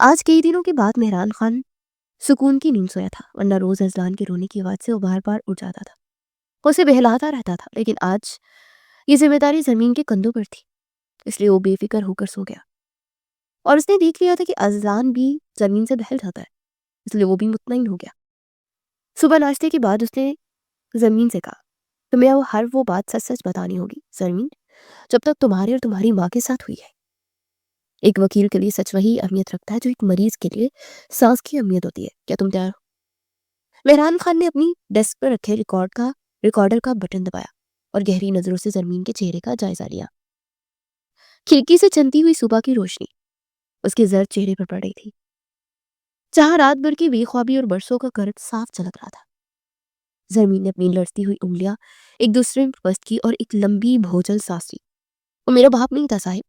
آج کئی دنوں کے بعد مہران خان سکون کی نیند سویا تھا، ورنہ روز ازلان کے رونے کی آواز سے وہ بار بار اٹھ جاتا تھا، اسے بہلاتا رہتا تھا. لیکن آج یہ ذمہ داری زمین کے کندھوں پر تھی، اس لیے وہ بے فکر ہو کر سو گیا. اور اس نے دیکھ لیا تھا کہ ازلان بھی زمین سے بہل جاتا ہے، اس لیے وہ بھی مطمئن ہو گیا. صبح ناشتے کے بعد اس نے زمین سے کہا، تمہیں ہر وہ بات سچ سچ بتانی ہوگی زمین، جب تک تمہاری اور تمہاری ماں کے ساتھ ہوئی ہے. ایک وکیل کے لیے سچ وہی اہمیت رکھتا ہے جو ایک مریض کے لیے سانس کی اہمیت ہوتی ہے. کیا تم تیار ہو؟ مہران خان نے اپنی ڈیسک پر رکھے ریکارڈر کا بٹن دبایا اور گہری نظروں سے زمین کے چہرے کا جائزہ لیا. کھڑکی سے چمکتی ہوئی صبح کی روشنی اس کے زرد چہرے پر پڑ رہی تھی، جہاں رات بھر کی بے خوابی اور برسوں کا قرض صاف جھلک رہا تھا. زمین نے اپنی لڑتی ہوئی انگلیاں ایک دوسرے میں بست کی اور ایک لمبی بھوجل سانس لی. وہ میرا باپ نہیں تھا صاحب،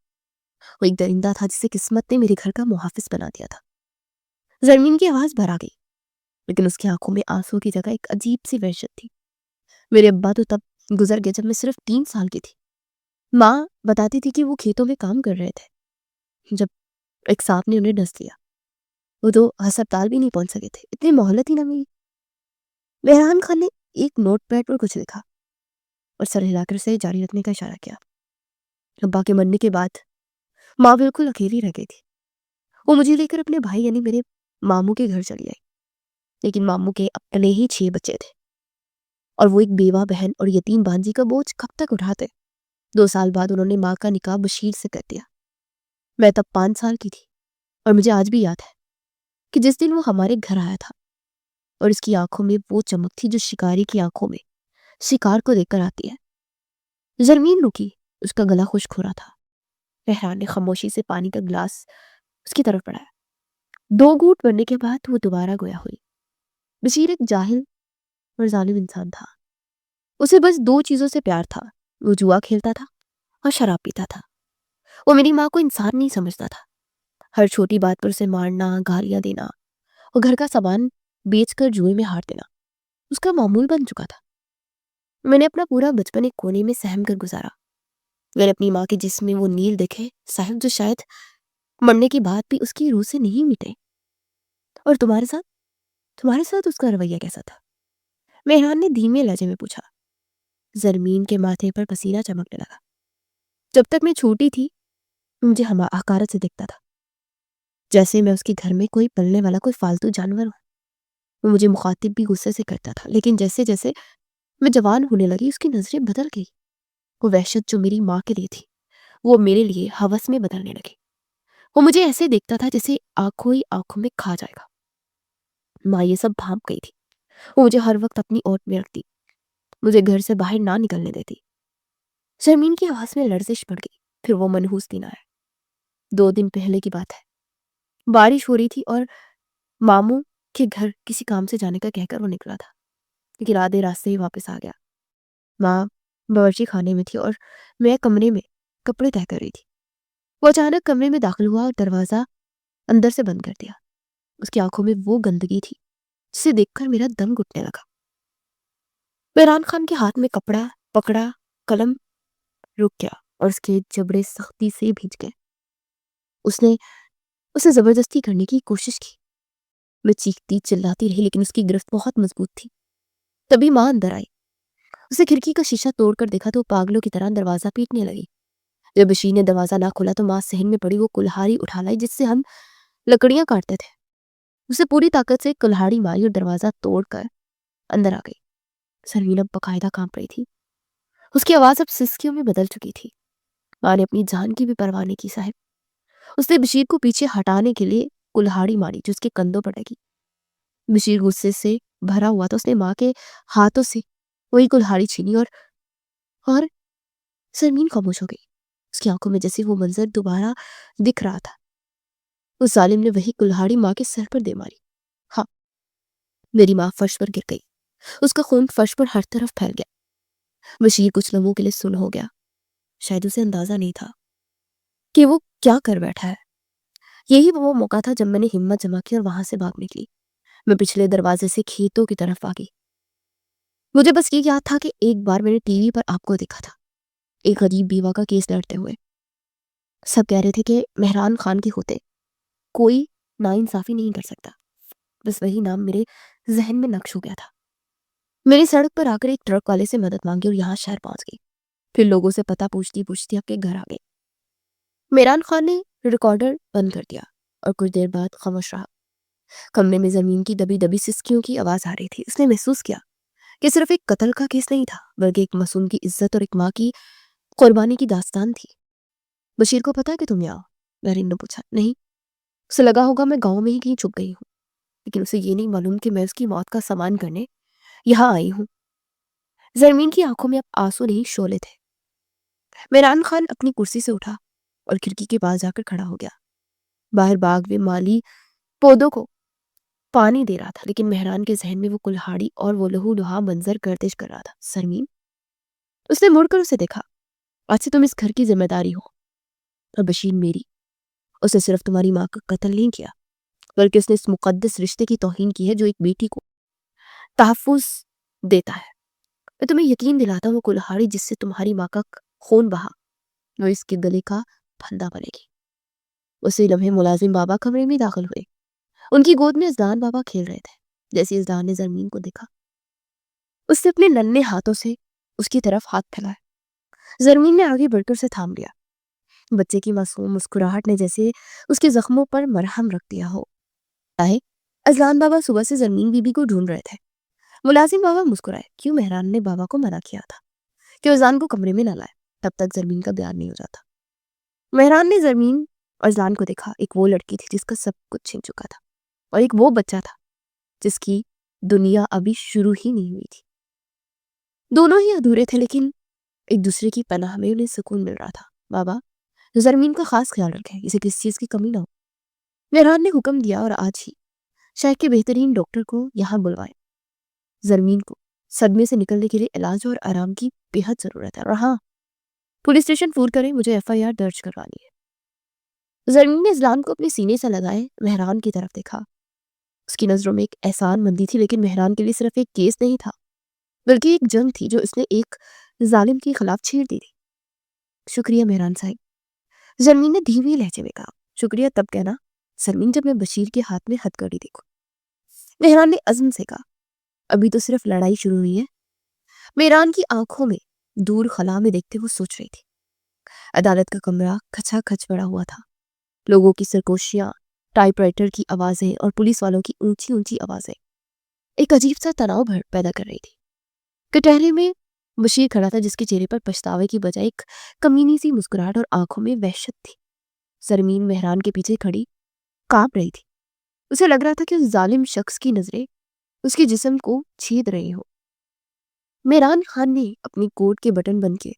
وہ ایک درندہ تھا جسے قسمت نے میرے گھر کا محافظ بنا دیا تھا. زمین کی آواز بھر آ گئی، لیکن اس کی آنکھوں میں آنسو کی جگہ ایک عجیب سی وحشت تھی. میرے ابا تو تب گزر گئے جب میں صرف 3 سال کی تھی. ماں بتاتی تھی کہ وہ کھیتوں میں کام کر رہے تھے جب ایک سانپ نے انہیں ڈس لیا. وہ تو ہسپتال بھی نہیں پہنچ سکے تھے، اتنی مہلت ہی نہ ملی. مہران خان نے ایک نوٹ پیڈ پر کچھ لکھا اور سر ہلا کر اسے جاری رکھنے کا اشارہ کیا. ابا کے مرنے کے بعد ماں بالکل اکیلی رہ گئی تھی. وہ مجھے لے کر اپنے بھائی یعنی میرے ماموں کے گھر چلی آئی، لیکن ماموں کے اپنے ہی 6 بچے تھے اور وہ ایک بیوہ بہن اور یتیم بانجی کا بوجھ کب تک اٹھاتے. 2 سال بعد انہوں نے ماں کا نکاح بشیر سے کر دیا. میں تب 5 سال کی تھی اور مجھے آج بھی یاد ہے کہ جس دن وہ ہمارے گھر آیا تھا اور اس کی آنکھوں میں وہ چمک تھی جو شکاری کی آنکھوں میں شکار کو دیکھ کر آتی ہے. زمین رکی، اس کا گلا خشک ہو رہا تھا. مہران نے خاموشی سے پانی کا گلاس اس کی طرف بڑھایا. 2 گھونٹ بھرنے کے بعد وہ دوبارہ گویا ہوئی. بشیر ایک جاہل اور ظالم انسان تھا. اسے بس 2 چیزوں سے پیار تھا، وہ جوا کھیلتا تھا اور شراب پیتا تھا. وہ میری ماں کو انسان نہیں سمجھتا تھا. ہر چھوٹی بات پر اسے مارنا، گالیاں دینا اور گھر کا سامان بیچ کر جوئے میں ہار دینا اس کا معمول بن چکا تھا. میں نے اپنا پورا بچپن ایک کونے میں سہم کر گزارا. میں نے اپنی ماں کے جسم میں وہ نیل دیکھے صاحب جو شاید مرنے کی بات بھی اس کی روح سے نہیں مٹے. اور تمہارے ساتھ اس کا رویہ کیسا تھا؟ مہران نے دھیمے لہجے میں پوچھا. زمین کے ماتھے پر پسینہ چمکنے لگا. جب تک میں چھوٹی تھی مجھے حقارت سے دیکھتا تھا، جیسے میں اس کے گھر میں کوئی پلنے والا کوئی فالتو جانور ہوں. وہ مجھے مخاطب بھی غصے سے کرتا تھا، لیکن جیسے جیسے میں جوان ہونے لگی اس کی نظریں بدل گئی. وہ وحشت جو میری ماں کے لیے تھی وہ میرے لیے ہوس میں بدلنے لگی. وہ مجھے ایسے دیکھتا تھا جیسے آنکھوں ہی آنکھوں میں کھا جائے گا. ماں یہ سب بھانپ گئی تھی. وہ مجھے ہر وقت اپنی اوٹ میں رکھتی، مجھے گھر سے باہر نہ نکلنے دیتی. زمین کی آواز میں لرزش پڑ گئی. پھر وہ منحوس دن آیا. 2 دن پہلے کی بات ہے. بارش ہو رہی تھی اور ماموں کے گھر کسی کام سے جانے کا کہہ کر وہ نکلا تھا، لیکن آدھے راستے ہی واپس آ گیا. ماں باورچی خانے میں تھی اور میں کمرے میں کپڑے طے کر رہی تھی. وہ اچانک کمرے میں داخل ہوا اور دروازہ اندر سے بند کر دیا. اس کی آنکھوں میں وہ گندگی تھی جسے دیکھ کر میرا دم گھٹنے لگا. مہران خان کے ہاتھ میں کپڑا پکڑا، قلم رک گیا اور اس کے جبڑے سختی سے بھیج گئے. اس نے اسے زبردستی کرنے کی کوشش کی. میں چیختی چلاتی رہی لیکن اس کی گرفت بہت مضبوط تھی. تبھی ماں اندر آئی. اسے کھڑکی کا شیشہ توڑ کر دیکھا تو وہ پاگلوں کی طرح دروازہ پیٹنے لگی. جب بشیر نے دروازہ نہ کھولا تو ماں صحن میں پڑی وہ کلہاڑی اٹھا لائی جس سے ہم لکڑیاں کاٹتے تھے. اسے پوری طاقت سے کلہاڑی ماری اور دروازہ توڑ کر اندر آ گئی. سرمین اب باقاعدہ کانپ رہی تھی. اس کی آواز اب سسکیوں میں بدل چکی تھی. ماں نے اپنی جان کی بھی پرواہ نہیں کی صاحب. اس نے بشیر کو پیچھے ہٹانے کے لیے کلہاڑی ماری جو اس کے کندھوں پر لگی. بشیر غصے سے بھرا ہوا تو اس نے ماں کے ہاتھوں سے وہی کلہاڑی چھینی اور سرمین خاموش ہو گئی. اس کی آنکھوں میں جیسے وہ منظر دوبارہ دکھ رہا تھا. اس ظالم نے وہی کلہاڑی ماں کے سر پر دے ماری. ہاں، میری ماں فرش پر گر گئی. اس کا خون فرش پر ہر طرف پھیل گیا. بشیر کچھ لمحوں کے لیے سن ہو گیا. شاید اسے اندازہ نہیں تھا کہ وہ کیا کر بیٹھا ہے. یہی وہ موقع تھا جب میں نے ہمت جمع کی اور وہاں سے بھاگ نکلی. میں پچھلے دروازے سے کھیتوں کی طرف آ گئی. مجھے بس یہ یاد تھا کہ ایک بار میں نے ٹی وی پر آپ کو دیکھا تھا ایک غریب بیوہ کا کیس لڑتے ہوئے. سب کہہ رہے تھے کہ مہران خان کے ہوتے کوئی ناانصافی نہیں کر سکتا. بس وہی نام میرے ذہن میں نقش ہو گیا تھا. میں نے سڑک پر آ کر ایک ٹرک والے سے مدد مانگی اور یہاں شہر پہنچ گئی. پھر لوگوں سے پتہ پوچھتی پوچھتی آپ کے گھر آ گئی. میران خان نے ریکارڈر بند کر دیا اور کچھ دیر بعد خاموش رہا. کمرے میں زمین کی دبی دبی سسکیوں کی آواز آ رہی تھی. اس نے محسوس کیا کہ صرف ایک قتل کا کیس نہیں تھا بلکہ ایک معصوم کی عزت اور ایک ماں کی قربانی کی داستان تھی. بشیر کو پتا کہ تم یہاں؟ مہرین نے پوچھا. نہیں. اسے لگا ہوگا میں گاؤں میں ہی کہیں چھپ گئی ہوں، لیکن اسے یہ نہیں معلوم کہ میں اس کی موت کا سامان کرنے یہاں آئی ہوں. زرمین کی آنکھوں میں اب آنسو نہیں شعلے تھے. میران خان اپنی کرسی سے اٹھا اور کھڑکی کے پاس جا کر کھڑا ہو گیا. باہر باغ میں مالی پودوں کو پانی دے رہا تھا، لیکن مہران کے ذہن میں وہ کلہاڑی اور وہ لہو لہا منظر گردش کر رہا تھا. سرمین. اس نے مڑ کر اسے دیکھا. آج سے تم اس گھر کی ذمہ داری ہو اور بشیر میری. اس نے صرف تمہاری ماں کا قتل نہیں کیا بلکہ اس نے اس مقدس رشتے کی توہین کی ہے جو ایک بیٹی کو تحفظ دیتا ہے. میں تمہیں یقین دلاتا ہوں وہ کلہاڑی جس سے تمہاری ماں کا خون بہا وہ اس کے گلے کا پھندا بنے گی. اسی لمحے ملازم بابا کمرے میں داخل ہوئے. ان کی گود میں ازدان بابا کھیل رہے تھے. جیسے ازدان نے زرمین کو دیکھا اس نے اپنے ننھے ہاتھوں سے اس کی طرف ہاتھ پھیلائے. زرمین نے آگے بڑھ کر اسے تھام لیا. بچے کی معصوم مسکراہٹ نے جیسے اس کے زخموں پر مرہم رکھ دیا ہو. ازلان بابا صبح سے زرمین بی بی کو ڈھونڈ رہے تھے. ملازم بابا مسکرائے. کیوں مہران نے بابا کو منع کیا تھا کہ ازلان کو کمرے میں نہ لائے تب تک زرمین کا بیان نہیں ہو جاتا. مہران نے زرمین اور ازلان کو دیکھا. ایک وہ لڑکی تھی جس کا سب کچھ چھن چکا تھا اور ایک وہ بچہ تھا جس کی دنیا ابھی شروع ہی نہیں ہوئی تھی. دونوں ہی ادھورے تھے لیکن ایک دوسرے کی پناہ میں انہیں سکون مل رہا تھا. بابا زرمین کا خاص خیال رکھیں، اسے کسی چیز کی کمی نہ ہو. مہران نے حکم دیا اور آج ہی شہر کے بہترین ڈاکٹر کو یہاں بلوائے. زرمین کو صدمے سے نکلنے کے لیے علاج اور آرام کی بے حد ضرورت ہے. اور ہاں، پولیس اسٹیشن فون کریں، مجھے FIR درج کروانی ہے. زرمین نے ازلان کو اپنے سینے سے لگائے مہران کی طرف دیکھا. اس کی نظروں میں ایک احسان مندی تھی، لیکن مہران کے لیے صرف ایک کیس نہیں تھا بلکہ ایک جنگ تھی جو اس نے ایک ظالم کے خلاف چھیڑ دی تھی. شکریہ مہران صاحب. زرمین نے دھیمی لہجے میں کہا. شکریہ تب کہنا زرمین جب میں بشیر کے ہاتھ میں ہتھ کڑی دیکھوں. مہران نے عزم سے کہا. ابھی تو صرف لڑائی شروع ہوئی ہے. مہران کی آنکھوں میں دور خلا میں دیکھتے وہ سوچ رہی تھی. عدالت کا کمرہ کھچا کھچ پڑا ہوا تھا. لوگوں کی سرگوشیاں، ٹائپ رائٹر کی آوازیں اور پولیس والوں کی اونچی اونچی آوازیں ایک عجیب سا تناؤ پیدا کر رہی تھی. کٹہرے میں بشیر کھڑا تھا جس کے چہرے پر پچھتاوے کی بجائے ایک کمینی سی مسکراہٹ اور آنکھوں میں وحشت تھی. زرمین مہران کے پیچھے کھڑی کانپ رہی تھی. اسے لگ رہا تھا کہ اس ظالم شخص کی نظریں اس کے جسم کو چھید رہی ہو. مہران خان نے اپنی کوٹ کے بٹن بند کیے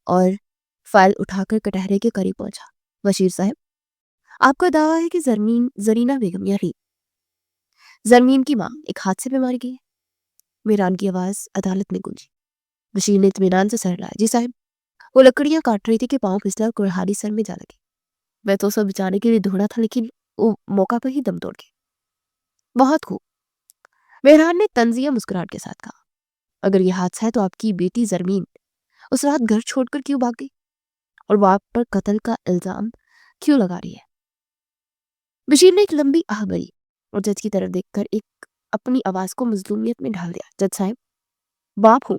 اور فائل اٹھا کر کٹہرے کے قریب پہنچا. بشیر صاحب، آپ کا دعویٰ ہے کہ زرینہ بیگم یعنی زرمین کی ماں ایک حادثے میں ماری گئی ہے. مہران کی آواز عدالت میں گونجی. بشیر نے اطمینان سے سر ہلایا. جی صاحب. وہ لکڑیاں کاٹ رہی تھی کہ پاؤں پھسلا اور کلہاڑی سر میں جا لگی. میں تو اسے بچانے کے لیے دوڑا تھا لیکن وہ موقع پر ہی دم توڑ گئی. بہت خوب. مہران نے طنزیہ مسکراہٹ کے ساتھ کہا. اگر یہ حادثہ ہے تو آپ کی بیٹی زرمین اس رات گھر چھوڑ کر کیوں بھاگ گئی اور وہ آپ پر قتل کا الزام کیوں لگا رہی ہے؟ بشیر نے ایک لمبی آہ بھری اور جج کی طرف دیکھ کر ایک اپنی آواز کو مظلومیت میں ڈھال دیا. جج صاحب، باپ ہوں،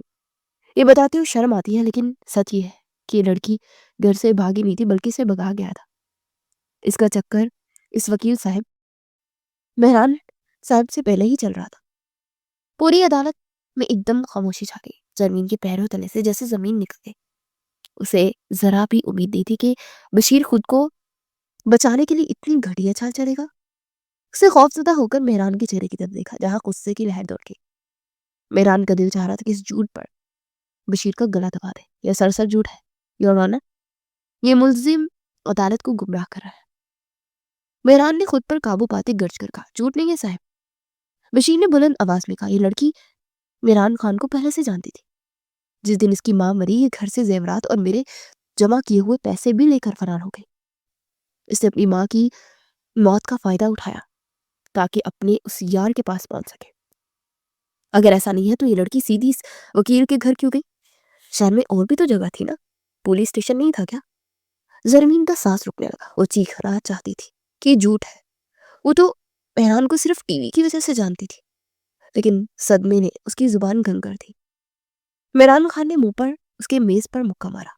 یہ بتاتے ہوئے شرم آتی ہے، لیکن سچ یہ ہے کہ یہ لڑکی گھر سے بھاگی نہیں تھی بلکہ اسے بھگا گیا تھا. اس کا چکر اس وکیل صاحب مہران صاحب سے پہلے ہی چل رہا تھا. پوری عدالت میں ایک دم خاموشی چھا گئی. زرمین کے پیروں تلے سے جیسے زمین نکل گئی. اسے ذرا بھی امید نہیں تھی کہ بشیر خود کو بچانے کے لیے اتنی گھٹیا چال چلے گا. اسے خوفزدہ ہو کر مہران کے چہرے کی طرف دیکھا جہاں غصے کی لہر دوڑ گئی. مہران کا دل چاہ رہا تھا کہ اس جھوٹ پر بشیر کا گلا دبا دے. یہ سرسر جھوٹ ہے یور آنر. یہ ملزم عدالت کو گمراہ کر رہا ہے. مہران نے خود پر قابو پاتے گرج کر کہا. جھوٹ نہیں ہے صاحب. بشیر نے بلند آواز میں کہا. یہ لڑکی مہران خان کو پہلے سے جانتی تھی. جس دن اس کی ماں مری یہ گھر سے زیورات اور میرے جمع کیے ہوئے پیسے بھی لے کر فرار ہو گئی. اس نے اپنی ماں کی موت کا فائدہ اٹھایا تاکہ اپنے اس یار کے پاس پہنچ سکے. اگر ایسا نہیں ہے تو یہ لڑکی سیدھی اس وکیل کے گھر کیوں گئی؟ شہر میں اور بھی تو جگہ تھی نا. پولیس اسٹیشن نہیں تھا کیا؟ زرمین کا سانس رکنے لگا. وہ چیخنا چاہتی تھی کہ یہ جھوٹ ہے وہ تو مہران کو صرف ٹی وی کی وجہ سے جانتی تھی، لیکن صدمے نے اس کی زبان گنگ کر دی۔ مہران خان نے منہ پر اس کے میز پر مکہ مارا۔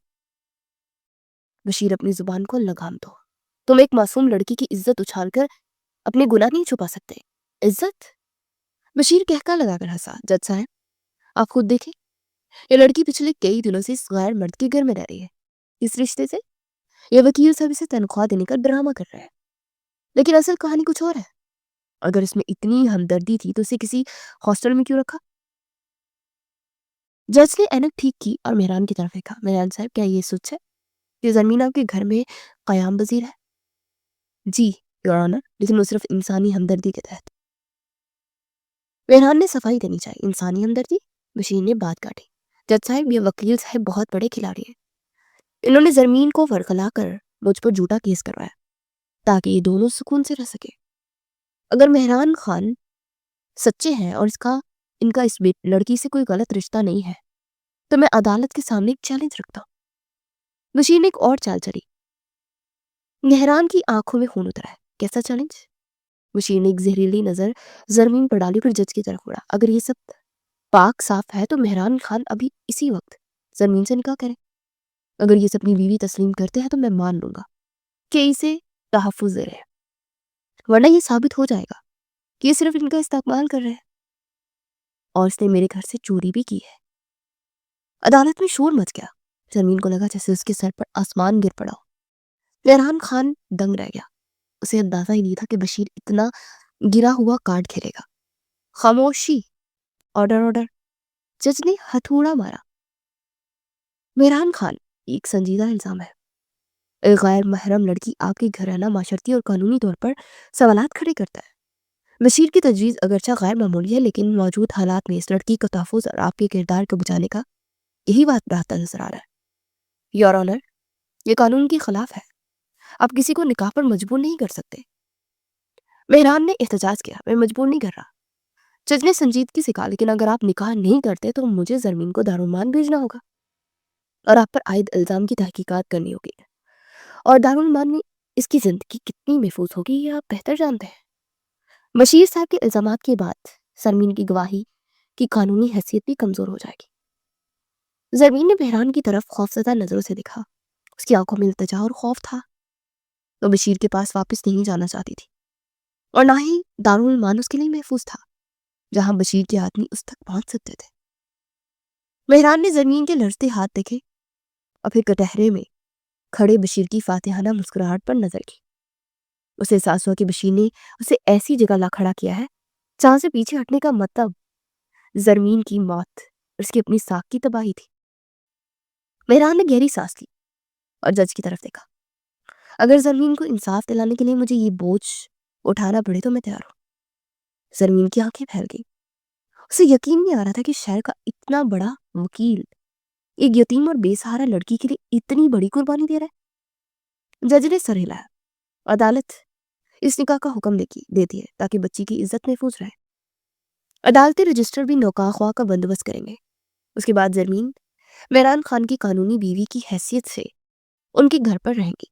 بشیر، اپنی زبان کو لگام دو۔ تم ایک معصوم لڑکی کی عزت اچھال کر اپنے گناہ نہیں چھپا سکتے۔ عزت؟ بشیر کہکا لگا کر ہنسا۔ جج صاحب، آپ خود دیکھیں، یہ لڑکی پچھلے کئی دنوں سے اس غیر مرد کے گھر میں رہ رہی ہے۔ اس رشتے سے یہ وکیل صاحب اسے تنخواہ دینے کا ڈرامہ کر رہے ہیں، لیکن اصل کہانی کچھ اور ہے۔ اگر اس میں اتنی ہمدردی تھی تو اسے کسی ہاسٹل میں کیوں رکھا؟ جج نے اینک ٹھیک کی اور مہران کی طرف دیکھا۔ مہران صاحب، کیا یہ سچ ہے کہ زمین آپ کے گھر میں قیام پذیر ہے؟ جی یور آنر، لیکن وہ صرف انسانی ہمدردی کے تحت۔ مہران نے صفائی دینی چاہیے۔ انسانی ہمدردی؟ بشیر نے بات کاٹی۔ جج صاحب، یہ وکیل صاحب بہت بڑے کھلاڑی ہیں۔ انہوں نے زمین کو ورغلا کر مجھ پر جھوٹا کیس کروایا تاکہ یہ دونوں سکون سے رہ سکے۔ اگر مہران خان سچے ہیں اور ان کا اس لڑکی سے کوئی غلط رشتہ نہیں ہے تو میں عدالت کے سامنے ایک چیلنج رکھتا ہوں۔ بشیر نے ایک اور چال چلی۔ مہران کی آنکھوں میں خون اترا ہے۔ کیسا چیلنج؟ بشیر نے ایک زہریلی نظر زمین پر ڈالی، پھر جج کی طرف اڑا۔ اگر یہ سب پاک صاف ہے تو مہران خان ابھی اسی وقت زمین سے نکاح کرے۔ اگر یہ اپنی بیوی تسلیم کرتے ہیں تو میں مان لوں گا کہ اسے تحفظ دے رہے ہیں، ورنہ یہ ثابت ہو جائے گا کہ یہ صرف ان کا استقبال کر رہے ہیں اور اس نے میرے گھر سے چوری بھی کی ہے۔ عدالت میں شور مچ گیا۔ زمین کو لگا جیسے اس کے سر پر آسمان گر پڑا ہو۔ مہران خان دنگ رہ گیا۔ اسے اندازہ ہی نہیں تھا کہ بشیر اتنا گرا ہوا کارڈ کھیلے گا۔ خاموشی! Order order! جج نے ہتھوڑا مارا۔ مہران خان، ایک سنجیدہ الزام ہے۔ ایک غیر محرم لڑکی آپ کے گھر رہنا معاشرتی اور قانونی طور پر سوالات کھڑے کرتا ہے۔ بشیر کی تجویز اگرچہ غیر معمولی ہے، لیکن موجود حالات میں اس لڑکی کا تحفظ اور آپ کے کردار کو بچانے کا یہی بات راستہ نظر آ رہا ہے۔ یور آنر، یہ قانون کے خلاف ہے۔ آپ کسی کو نکاح پر مجبور نہیں کر سکتے۔ مہران نے احتجاج کیا۔ میں مجبور نہیں کر رہا۔ جج نے سنجیدگی سے کہا، لیکن اگر آپ نکاح نہیں کرتے تو مجھے زمین کو دارالمان بھیجنا ہوگا اور آپ پر عائد الزام کی تحقیقات کرنی ہوگی، اور دارالمان میں اس کی زندگی کتنی محفوظ ہوگی یہ آپ بہتر جانتے ہیں۔ بشیر صاحب کے الزامات کے بعد زمین کی گواہی کی قانونی حیثیت بھی کمزور ہو جائے گی۔ زمین نے مہران کی طرف خوفزدہ نظروں سے دیکھا۔ اس کی آنکھوں میں التجا اور خوف تھا۔ وہ بشیر کے پاس واپس نہیں جانا چاہتی تھی، اور نہ ہی دارالمان اس کے لیے محفوظ تھا جہاں بشیر کے آدمی اس تک پہنچ سکتے تھے۔ مہران نے زمین کے لرزتے ہاتھ دیکھے اور پھر کٹہرے میں کھڑے بشیر کی فاتحانہ مسکراہٹ پر نظر کی۔ اسے احساس ہوا کہ بشیر نے اسے ایسی جگہ لا کھڑا کیا ہے جہاں سے پیچھے ہٹنے کا مطلب زمین کی موت اور اس کی اپنی ساکھ کی تباہی تھی۔ مہران نے گہری سانس لی اور جج کی طرف دیکھا۔ اگر زمین کو انصاف دلانے کے لیے مجھے یہ بوجھ اٹھانا پڑے تو میں تیار ہوں۔ زمین کی آنکھیں پھیل گئی۔ اسے یقین نہیں آ رہا تھا کہ شہر کا اتنا بڑا وکیل ایک یتیم اور بے سہارا لڑکی کے لیے اتنی بڑی قربانی دے رہا ہے۔ جج نے سر ہلایا۔ عدالت اس نکاح کا حکم دیتی ہے تاکہ بچی کی عزت محفوظ رہے۔ عدالتی رجسٹر بھی نوکا خواہ کا بندوبست کریں گے۔ اس کے بعد زمین مہران خان کی قانونی بیوی کی حیثیت سے ان کے گھر پر رہیں گی،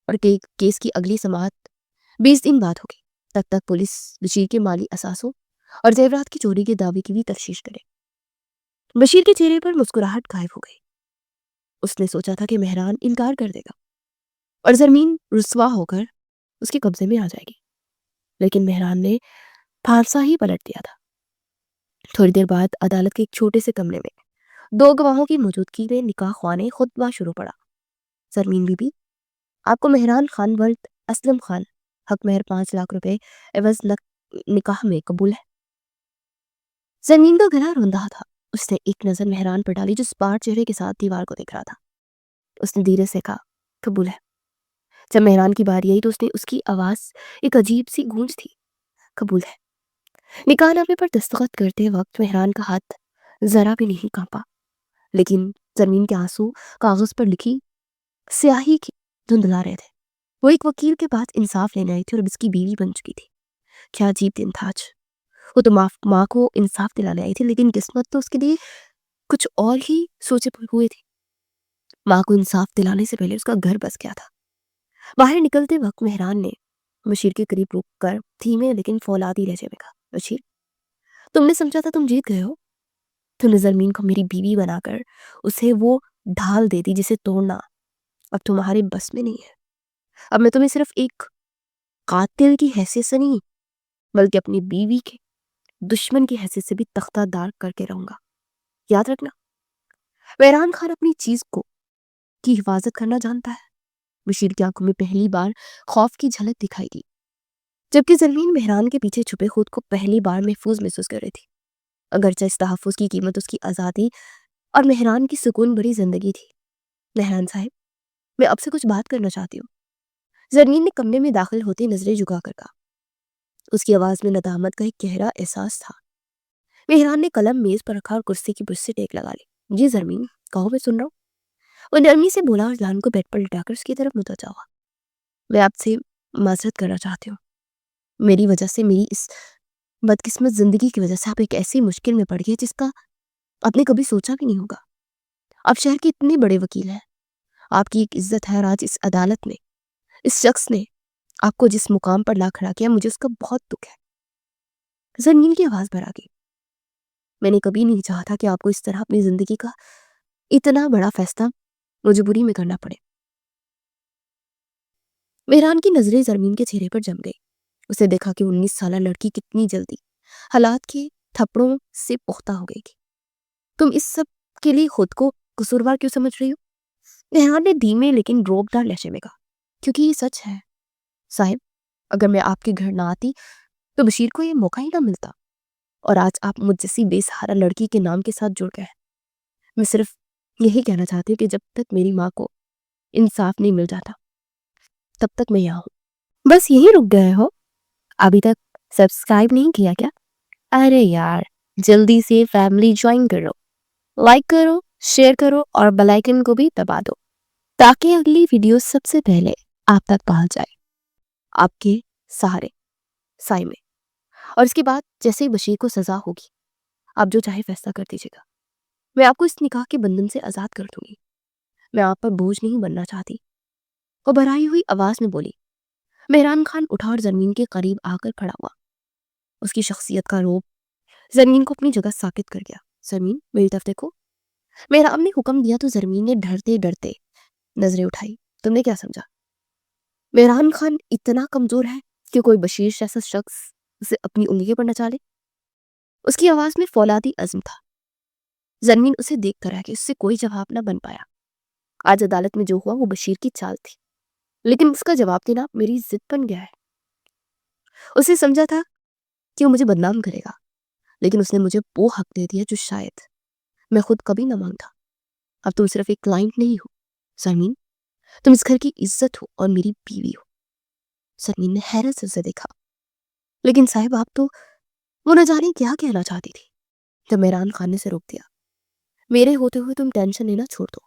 اور کیس کی اگلی سماعت 20 دن بعد ہوگی۔ تب تک پولیس بشیر کے مالی اثاثوں اور زیورات کی چوری کے دعوے کی بھی تفتیش کرے۔ بشیر کے چہرے پر مسکراہٹ غائب ہو گئی۔ اس نے سوچا تھا کہ مہران انکار کر دے گا اور زمین رسوا ہو کر اس کے قبضے میں آ جائے گی، لیکن مہران نے پھانسا ہی پلٹ دیا تھا۔ تھوڑی دیر بعد عدالت کے ایک چھوٹے سے کمرے میں 2 گواہوں کی موجودگی میں نکاح خواہ نے خطبہ شروع پڑا۔ زرمین بی بی، آپ کو مہران خان ولد اسلم خان حق مہر 5 لاکھ روپے عوض نکاح میں قبول ہے؟ زرمین کا گلا روندا تھا۔ اس نے ایک نظر مہران پر ڈالی جو سپاٹ چہرے کے ساتھ دیوار کو دیکھ رہا تھا۔ اس نے دھیرے سے کہا، قبول ہے۔ جب مہران کی باری آئی تو اس کی آواز ایک عجیب سی گونج تھی، قبول ہے۔ نکاح نامے پر دستخط کرتے وقت مہران کا ہاتھ ذرا بھی نہیں کانپا، لیکن زمین کے آنسو کاغذ پر لکھی سیاہی دھندلا رہے تھے۔ وہ ایک وکیل کے پاس انصاف لینے آئی تھی اور اب اس کی بیوی بن چکی تھی۔ کیا عجیب دن تھا آج۔ وہ تو ماں کو انصاف دلانے آئی تھی، لیکن قسمت تو اس کے لیے کچھ اور ہی سوچے ہوئے تھی۔ ماں کو انصاف دلانے سے پہلے اس کا گھر بس گیا تھا۔ باہر نکلتے وقت مہران نے بشیر کے قریب رک کر دھیمے لیکن فولادی لہجے میں کہا، بشیر تم نے سمجھا تھا تم جیت گئے ہو، تم نے زرمین کو میری بیوی بنا کر اسے وہ ڈھال دے دی جسے توڑنا اب تمہارے بس میں نہیں ہے۔ اب میں تمہیں صرف ایک قاتل کی حیثیت سے نہیں بلکہ اپنی بیوی کے دشمن کی حیثیت سے بھی تختہ دار کر کے رہوں گا، یاد رکھنا۔ مہران خان اپنی چیز کی حفاظت کرنا جانتا ہے۔ بشیر کی آنکھوں میں پہلی بار خوف کی جھلک دکھائی دی، جبکہ زرمین مہران کے پیچھے چھپے خود کو پہلی بار محفوظ محسوس کر رہی تھی، اگرچہ اس تحفظ کی قیمت اس کی آزادی اور مہران کی سکون بھری زندگی تھی۔ مہران صاحب، میں اب سے کچھ بات کرنا چاہتی ہوں، زرمین نے کمرے میں داخل ہوتے نظریں جھکا کر کہا۔ اس کی آواز میں ندامت کا ایک گہرا احساس تھا۔ مہران نے قلم میز پر رکھا اور کرسی کی برش سے ٹیک لگا لی۔ جی زرمین، کہو، میں سن رہا ہوں۔ وہ نرمی سے بولا اور جان کو بیڈ پر لٹا کر اس کی طرف متوجہ ہوا۔ میں آپ سے معذرت کرنا چاہتی ہوں، میری وجہ سے، میری اس بدقسمت زندگی کی وجہ سے آپ ایک ایسی مشکل میں پڑ گئے جس کا آپ نے کبھی سوچا بھی نہیں ہوگا۔ آپ شہر کے اتنے بڑے وکیل ہیں، آپ کی ایک عزت ہے، اور آج اس عدالت میں اس شخص نے آپ کو جس مقام پر لا کھڑا کیا، مجھے اس کا بہت دکھ ہے۔ زرمین کی آواز بھر آ گئی۔ میں نے کبھی نہیں چاہا تھا کہ آپ کو اس طرح اپنی زندگی کا اتنا بڑا فیصلہ مجبوری میں کرنا پڑے۔ مہران کی نظریں زرمین کے چہرے پر جم گئی۔ اسے دیکھا کہ 19 سالہ لڑکی کتنی جلدی حالات کے تھپڑوں سے پختہ ہو گئی تھی۔ تم اس سب کے لیے خود کو قصوروار کیوں سمجھ رہی ہو؟ مہران نے دھیمے لیکن روبدار لہجے میں کہا، کیونکہ یہ سچ ہے صاحب، اگر میں آپ کے گھر نہ آتی تو بشیر کو یہ موقع ہی نہ ملتا، اور آج آپ مجھ جیسی بے سہارا لڑکی کے نام کے ساتھ جڑ گئے۔ میں صرف یہی کہنا چاہتی ہوں کہ جب تک میری ماں کو انصاف نہیں مل جاتا تب تک میں یہاں ہوں۔ بس یہی رک گئے ہو؟ ابھی تک سبسکرائب نہیں کیا کیا؟ ارے یار، جلدی سے فیملی جوائن کرو، لائک کرو، شیئر کرو اور بیل آئیکن کو بھی دبا دو تاکہ اگلی ویڈیو سب سے پہلے آپ تک پہنچ جائے، آپ کے سائے میں۔ اور اس کے بعد جیسے ہی بشیر کو سزا ہوگی آپ جو چاہے فیصلہ کر دیجیے گا، میں آپ کو اس نکاح کے بندھن سے آزاد کر دوں گی۔ میں آپ پر بوجھ نہیں بننا چاہتی، وہ بھرائی ہوئی آواز میں بولی۔ مہران خان اٹھا اور زرمین کے قریب آ کر کھڑا ہوا۔ اس کی شخصیت کا روب زرمین کو اپنی جگہ ساکت کر گیا۔ زرمین، میری طرف دیکھو۔ مہران نے حکم دیا تو زرمین نے ڈرتے ڈرتے نظریں اٹھائی۔ تم نے کیا سمجھا؟ مہران خان اتنا کمزور ہے کہ کوئی بشیر جیسا شخص اسے اپنی انگلی پر نچا لے؟ اس کی آواز میں فولادی عزم تھا۔ زرمین اسے دیکھ کر رہ گئی، اس سے کوئی جواب نہ بن پایا۔ آج عدالت میں جو ہوا وہ بشیر کی چال تھی، لیکن اس کا جواب دینا میری ضد بن گیا ہے۔ اسے سمجھا تھا کہ وہ مجھے بدنام کرے گا، لیکن اس نے مجھے وہ حق دے دیا جو شاید میں خود کبھی نہ مانگتا۔ اب تم صرف ایک کلائنٹ نہیں ہو زرمین، تم اس گھر کی عزت ہو اور میری بیوی ہو۔ زرمین نے حیرت سے اسے دیکھا۔ لیکن صاحب، آپ تو وہ نہ جانے کیا کہنا چاہتی تھی جب مہران خان نے اسے روک دیا۔ میرے ہوتے ہوئے تم ٹینشن لینا چھوڑ دو،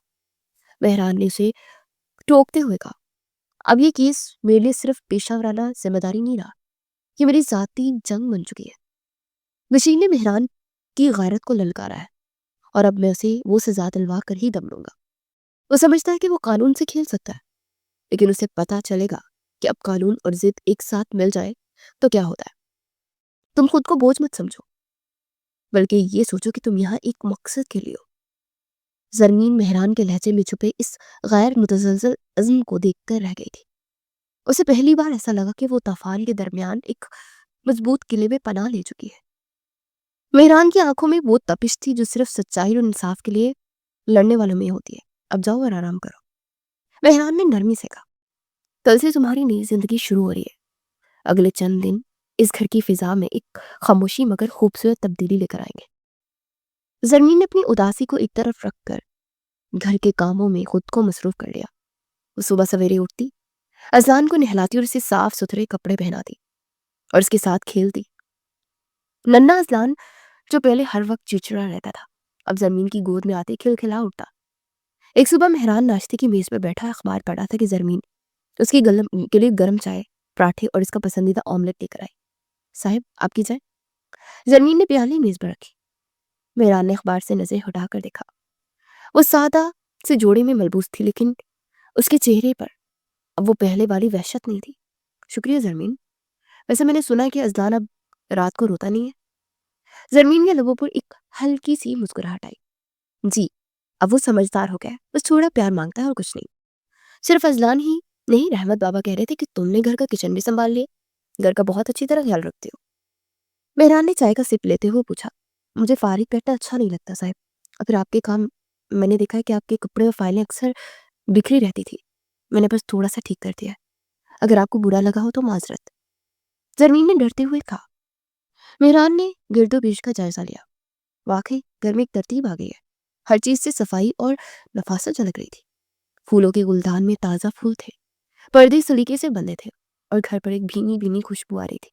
مہران نے اسے ٹوکتے ہوئے کہا۔ اب یہ کیس میرے لیے صرف پیشہ ورانہ ذمہ داری نہیں رہا، یہ میری ذاتی جنگ بن چکی ہے۔ بشیر نے مہران کی غیرت کو للکارا ہے، اور اب میں اسے وہ سزا دلوا کر ہی دم لوں گا۔ وہ سمجھتا ہے کہ وہ قانون سے کھیل سکتا ہے، لیکن اسے پتا چلے گا کہ اب قانون اور ضد ایک ساتھ مل جائے تو کیا ہوتا ہے۔ تم خود کو بوجھ مت سمجھو، بلکہ یہ سوچو کہ تم یہاں ایک مقصد کے لیے ہو۔ زرمین مہران کے لہجے میں چھپے اس غیر متزلزل عزم کو دیکھ کر رہ گئی تھی۔ اسے پہلی بار ایسا لگا کہ وہ طوفان کے درمیان ایک مضبوط قلعے میں پناہ لے چکی ہے۔ مہران کی آنکھوں میں وہ تپش تھی جو صرف سچائی اور انصاف کے لیے لڑنے والوں میں ہوتی ہے۔ اب جاؤ اور آرام کرو، مہران نے نرمی سے کہا۔ کل سے تمہاری نئی زندگی شروع ہو رہی ہے۔ اگلے چند دن اس گھر کی فضا میں ایک خاموشی مگر خوبصورت تبدیلی لے کر آئیں گے۔ زرمین نے اپنی اداسی کو ایک طرف رکھ کر گھر کے کاموں میں خود کو مصروف کر لیا۔ وہ صبح سویرے اٹھتی، اذان کو نہلاتی اور اسے صاف ستھرے کپڑے پہناتی اور اس کے ساتھ کھیلتی۔ ننھا اذان جو پہلے ہر وقت چڑچڑا رہتا تھا اب زرمین کی گود میں آتے کھلکھلا اٹھتا۔ ایک صبح مہران ناشتے کی میز پر بیٹھا اخبار پڑھا تھا کہ زرمین اس کے لیے گرم چائے، پراٹھے اور اس کا پسندیدہ آملیٹ لے کر آئی۔ صاحب، آپ کی چائے؟ زرمین نے پیالی میز پر رکھی۔ مہران نے اخبار سے نظر ہٹا کر دیکھا۔ وہ سادہ سے جوڑے میں ملبوس تھی، لیکن اس کے چہرے پر اب وہ پہلے والی وحشت نہیں تھی۔ شکریہ زرمین، ویسے میں نے سنا کہ ازلان اب رات کو روتا نہیں ہے۔ زرمین کے لبوں پر ایک ہلکی سی مسکراہٹ آئی۔ جی، اب وہ سمجھدار ہو گیا ہے، بس تھوڑا پیار مانگتا ہے اور کچھ نہیں۔ صرف ازلان ہی نہیں، رحمت بابا کہہ رہے تھے کہ تم نے گھر کا کچن بھی سنبھال لیا، گھر کا بہت اچھی طرح خیال رکھتے ہو۔ مہران نے چائے کا سپ لیتے ہوئے پوچھا، مجھے فارغ بیٹھنا اچھا نہیں لگتا صاحب، اور پھر آپ کے کام، میں نے دیکھا ہے کہ آپ کے کپڑے اور فائلیں اکثر بکھری رہتی تھی، میں نے بس تھوڑا سا ٹھیک کر دیا ہے، اگر آپ کو برا لگا ہو تو معذرت۔ زرمین نے ڈرتے ہوئے کہا۔ مہران نے گرد و پیش کا جائزہ لیا۔ واقعی گھر میں ایک ترتیب آ گئی ہے، ہر چیز سے صفائی اور نفاست جھلک رہی تھی۔ پھولوں کے گلدان میں تازہ پھول تھے، پردے سلیقے سے بندے تھے، اور گھر پر ایک بھینی بھینی خوشبو آ رہی تھی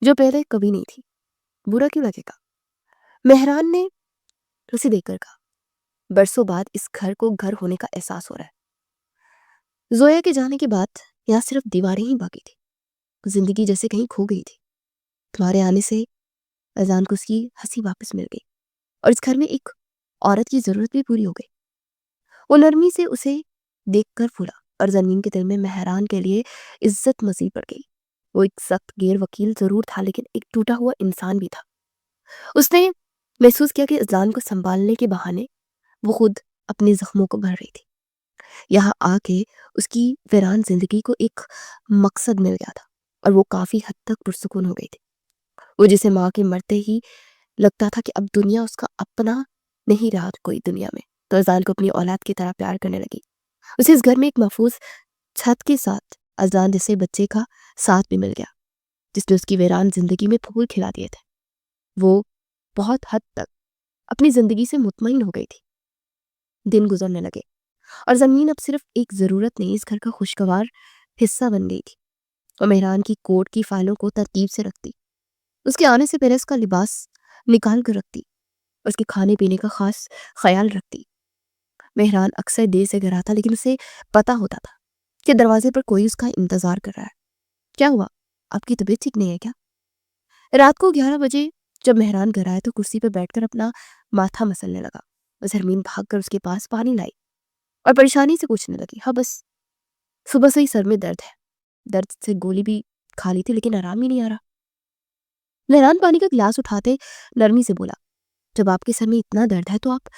جو پہلے کبھی نہیں تھی۔ برا کیوں لگے گا؟ مہران نے اسے دیکھ کر کہا، برسوں بعد اس گھر کو گھر ہونے کا احساس ہو رہا ہے۔ زویا کے جانے کے بعد یہاں صرف دیواریں ہی باقی تھی، زندگی جیسے کہیں کھو گئی تھی۔ تمہارے آنے سے اذان کو اس کی ہنسی واپس مل گئی، اور اس گھر میں ایک عورت کی ضرورت بھی پوری ہو گئی۔ وہ نرمی سے اسے دیکھ کر پھولا، اور زمین کے دل میں مہران کے لیے عزت مزید بڑھ گئی۔ وہ ایک سخت غیر وکیل ضرور تھا، لیکن ایک ٹوٹا ہوا انسان بھی تھا۔ اس نے محسوس کیا کہ اذان کو سنبھالنے کے بہانے وہ خود اپنے زخموں کو بھر رہی تھی۔ یہاں آ کے اس کی ویران زندگی کو ایک مقصد مل گیا تھا، اور وہ کافی حد تک پرسکون ہو گئی تھی۔ وہ جسے ماں کے مرتے ہی لگتا تھا کہ اب دنیا اس کا اپنا نہیں رہا کوئی دنیا میں، تو اذان کو اپنی اولاد کی طرح پیار کرنے لگی۔ اسے اس گھر میں ایک محفوظ چھت کے ساتھ اذان جیسے بچے کا ساتھ بھی مل گیا، جس نے اس کی ویران زندگی میں پھول کھلا دیے تھے۔ وہ بہت حد تک اپنی زندگی سے مطمئن ہو گئی تھی۔ دن گزرنے لگے، اور زمین اب صرف ایک ضرورت نہیں، اس گھر کا خوشگوار حصہ بن گئی تھی۔ اور مہران کی کوٹ کی فائلوں کو ترتیب سے رکھتی، اس کے آنے سے پہلے اس کا لباس نکال کر رکھتی، اس کے کھانے پینے کا خاص خیال رکھتی۔ مہران اکثر دیر سے گھر آتا، لیکن اسے پتا ہوتا تھا کہ دروازے پر کوئی اس کا انتظار کر رہا ہے۔ کیا ہوا؟ آپ کی طبیعت ٹھیک نہیں ہے کیا؟ رات کو 11 بجے جب مہران گھر آئے تو کرسی پہ بیٹھ کر اپنا ماتھا مسلنے لگا۔ زرمین بھاگ کر اس کے پاس پانی لائی اور پریشانی سے پوچھنے لگی، ہاں بس صبح سے ہی سر میں درد ہے، درد سے گولی بھی کھا لی تھی لیکن آرام ہی نہیں آ رہا۔ مہران پانی کا گلاس اٹھاتے نرمی سے بولا، جب آپ کے سر میں اتنا درد ہے تو آپ